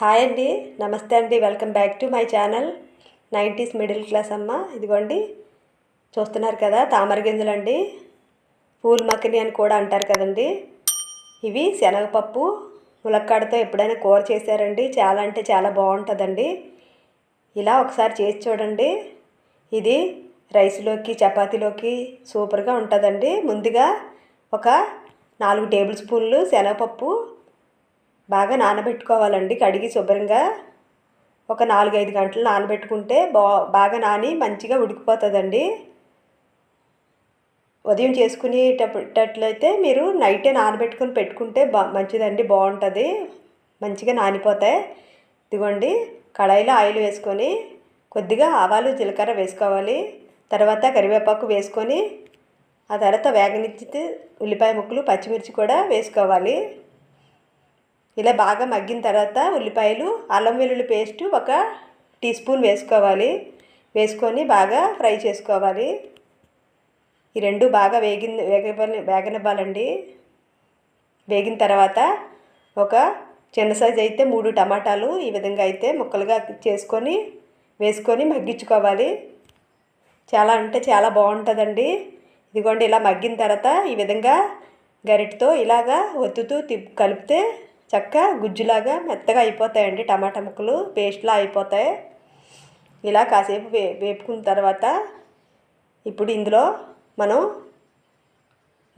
Hi అండి, నమస్తే అండి. Welcome back to my channel 90s middle class అమ్మ. ఇదిగోండి చూస్తున్నారు కదా, తామర గింజలండి. పూల్ మక్కని అని కూడా అంటారు కదండి. ఇవి శనగపప్పు ములక్కాడతో ఎప్పుడైనా కూర చేశారండి, చాలా అంటే చాలా బాగుంటుందండి. ఇలా ఒకసారి చేసి చూడండి. ఇది రైస్లోకి చపాతీలోకి సూపర్గా ఉంటుందండి. ముందుగా ఒక 4 టేబుల్ స్పూన్లు శనగపప్పు బాగా నానబెట్టుకోవాలండి. కడిగి శుభ్రంగా ఒక 4-5 గంటలు నానబెట్టుకుంటే బాగా నాని మంచిగా ఉడికిపోతుందండి. ఉదయం చేసుకునేటట్లయితే మీరు నైటే నానబెట్టుకుని పెట్టుకుంటే మంచిదండి, బాగుంటుంది, మంచిగా నానిపోతాయి. ఇదిగోండి, కళాయిలో ఆయిల్ వేసుకొని కొద్దిగా ఆవాలు జీలకర్ర వేసుకోవాలి. తర్వాత కరివేపాకు వేసుకొని ఆ తర్వాత వేగనిచ్చితే ఉల్లిపాయ ముక్కలు పచ్చిమిర్చి కూడా వేసుకోవాలి. ఇలా బాగా మగ్గిన తర్వాత ఉల్లిపాయలు అల్లం వెల్లుల్లి పేస్ట్ 1 టీ స్పూన్ వేసుకోవాలి. వేసుకొని బాగా ఫ్రై చేసుకోవాలి. ఈ రెండు బాగా వేగనివ్వాలండి. వేగిన తర్వాత ఒక చిన్న సైజు అయితే 3 టమాటాలు ఈ విధంగా అయితే ముక్కలుగా చేసుకొని వేసుకొని మగ్గించుకోవాలి. చాలా అంటే చాలా బాగుంటుందండి. ఇదిగోండి, ఇలా మగ్గిన తర్వాత ఈ విధంగా గరిటతో ఇలాగా ఒత్తుతూ కలిపితే చక్కగా గుజ్జులాగా మెత్తగా అయిపోతాయండి. టమాటా ముక్కలు పేస్ట్లా అయిపోతాయి. ఇలా కాసేపు వేపుకున్న తర్వాత ఇప్పుడు ఇందులో మనం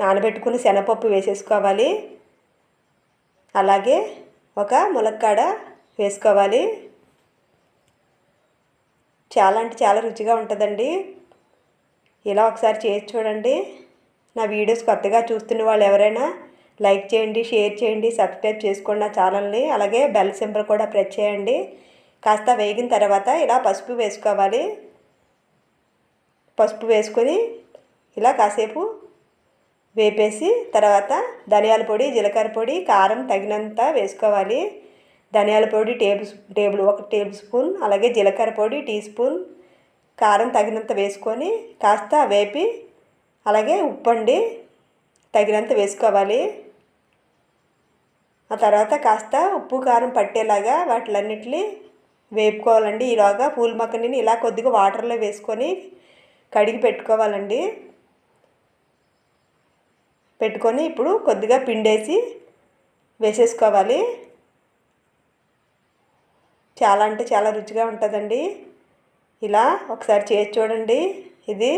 నానబెట్టుకుని శనగపప్పు వేసేసుకోవాలి. అలాగే ఒక ములక్కాడ వేసుకోవాలి. చాలా అంటే చాలా రుచిగా ఉంటుందండి. ఇలా ఒకసారి చేసి చూడండి. నా వీడియోస్ కొత్తగా చూస్తున్న వాళ్ళు ఎవరైనా లైక్ చేయండి, షేర్ చేయండి, సబ్స్క్రైబ్ చేసుకోండి నా ఛానల్ని. అలాగే బెల్ సింబల్ కూడా ప్రెస్ చేయండి. కాస్త వేగిన తర్వాత ఇలా పసుపు వేసుకోవాలి. పసుపు వేసుకొని ఇలా కాసేపు వేపేసి తర్వాత ధనియాల పొడి, జీలకర్ర పొడి, కారం తగినంత వేసుకోవాలి. ధనియాల పొడి 1 టేబుల్ స్పూన్, అలాగే జీలకర్ర పొడి టీ స్పూన్, కారం తగినంత వేసుకొని కాస్త వేపి అలాగే ఉప్పు అండి తగినంత వేసుకోవాలి. ఆ తర్వాత కాస్త ఉప్పు కారం పట్టేలాగా వాటిలన్నిటిని వేపుకోవాలండి. ఈలోగా పూల్ మక్కనిని ఇలా కొద్దిగా వాటర్లో వేసుకొని కడిగి పెట్టుకోవాలండి. పెట్టుకొని ఇప్పుడు కొద్దిగా పిండేసి వేసేసుకోవాలి. చాలా అంటే చాలా రుచిగా ఉంటుందండి. ఇలా ఒకసారి చేసి చూడండి. ఇది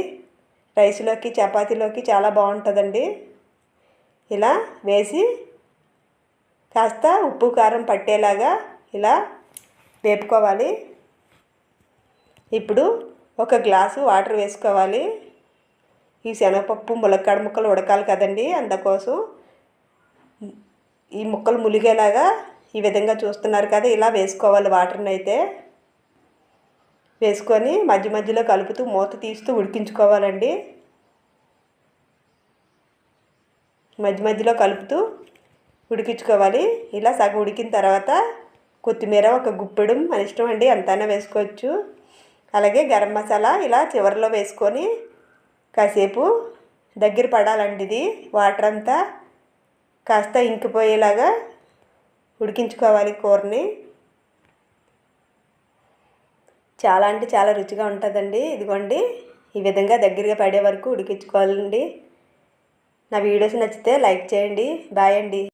రైస్లోకి చపాతీలోకి చాలా బాగుంటుందండి. ఇలా వేసి కాస్త ఉప్పు కారం పట్టేలాగా ఇలా వేపుకోవాలి. ఇప్పుడు 1 గ్లాసు వాటర్ వేసుకోవాలి. ఈ శనగపప్పు ములక్కాడ ముక్కలు ఉడకాలి కదండి, అందుకోసం ఈ ముక్కలు ములిగేలాగా ఈ విధంగా చూస్తున్నారు కదా, ఇలా వేసుకోవాలి. వాటర్ని అయితే వేసుకొని మధ్య మధ్యలో కలుపుతూ మూత తీస్తూ ఉడికించుకోవాలండి. మధ్య మధ్యలో కలుపుతూ ఉడికించుకోవాలి. ఇలా సగం ఉడికిన తర్వాత కొత్తిమీర 1 గుప్పెడు మన ఇష్టం అండి, ఎంతైనా వేసుకోవచ్చు. అలాగే గరం మసాలా ఇలా చివరిలో వేసుకొని కాసేపు దగ్గర పడాలండి. ఇది వాటర్ అంతా కాస్త ఇంకిపోయేలాగా ఉడికించుకోవాలి కూరని. చాలా అంటే చాలా రుచిగా ఉంటుందండి. ఇదిగోండి, ఈ విధంగా దగ్గరగా పడే వరకు ఉడికించుకోవాలండి. నా వీడియోస్ నచ్చితే లైక్ చేయండి. బాయ్ అండి.